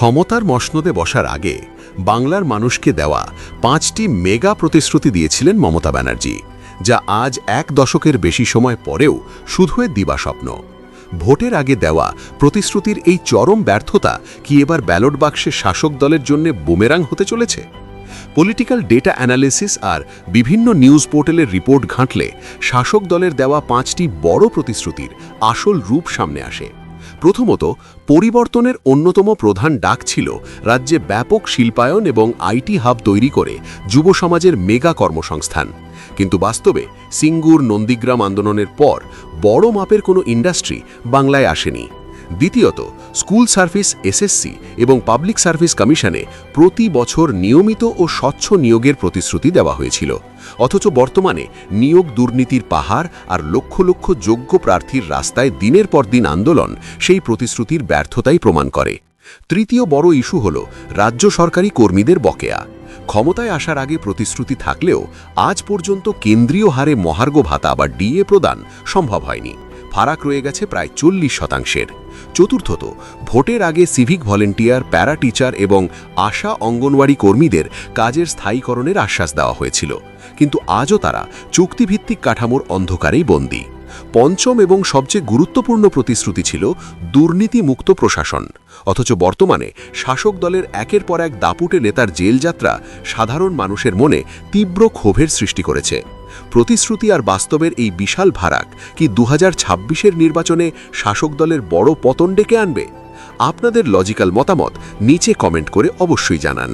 ক্ষমতার মসনদে বসার আগে বাংলার মানুষকে দেওয়া 5টি মেগা প্রতিশ্রুতি দিয়েছিলেন মমতা ব্যানার্জি, যা আজ এক দশকের বেশি সময় পরেও শুধু দিবাস্বপ্ন। ভোটের আগে দেওয়া প্রতিশ্রুতির এই চরম ব্যর্থতা কি এবার ব্যালট বাক্সে শাসক দলের জন্য বুমেরাং হতে চলেছে? পলিটিক্যাল ডেটা অ্যানালিসিস আর বিভিন্ন নিউজ পোর্টালের রিপোর্ট ঘাঁটলে শাসক দলের দেওয়া 5টি বড় প্রতিশ্রুতির আসল রূপ সামনে আসে। প্রথমত, পরিবর্তনের অন্যতম প্রধান ডাক ছিল রাজ্যে ব্যাপক শিল্পায়ন এবং আইটি হাব তৈরি করে যুব সমাজের মেগা কর্মসংস্থান। কিন্তু বাস্তবে সিঙ্গুর নন্দীগ্রাম আন্দোলনের পর বড় মাপের কোনো ইন্ডাস্ট্রি বাংলায় আসেনি। দ্বিতীয়ত, স্কুল সার্ভিস এসএসসি এবং পাবলিক সার্ভিস কমিশনে প্রতি বছর নিয়মিত ও স্বচ্ছ নিয়োগের প্রতিশ্রুতি দেওয়া হয়েছিল, অথচ বর্তমানে নিয়োগ দুর্নীতির পাহাড় আর লক্ষ লক্ষ যোগ্য প্রার্থীর রাস্তায় দিনের পর দিন আন্দোলন সেই প্রতিশ্রুতির ব্যর্থতাই প্রমাণ করে। তৃতীয় বড় ইস্যু হল রাজ্য সরকারি কর্মীদের বকেয়া। ক্ষমতায় আসার আগে প্রতিশ্রুতি থাকলেও আজ পর্যন্ত কেন্দ্রীয় হারে মহার্ঘ ভাতা বা ডিএ প্রদান সম্ভব হয়নি। ফারাক রয়ে গেছে প্রায় 40%। চতুর্থত, ভোটের আগে সিভিক ভলেন্টিয়ার, প্যারা টিচার এবং আশা অঙ্গনওয়াড়ি কর্মীদের কাজের স্থায়ীকরণের আশ্বাস দেওয়া হয়েছিল, কিন্তু আজও তারা চুক্তিভিত্তিক কাঠামোর অন্ধকারেই বন্দী। পঞ্চম এবং সবচেয়ে গুরুত্বপূর্ণ প্রতিশ্রুতি ছিল দুর্নীতিমুক্ত প্রশাসন, অথচ বর্তমানে শাসক দলের একের পর এক দাপুটে নেতার জেলযাত্রা সাধারণ মানুষের মনে তীব্র ক্ষোভের সৃষ্টি করেছে। প্রতিশ্রুতি আর বাস্তবের এই বিশাল ফারাক কি 2026-এর নির্বাচনে শাসক দলের বড় পতন ডেকে আনবে? আপনাদের লজিক্যাল মতামত নিচে কমেন্ট করে অবশ্যই জানান।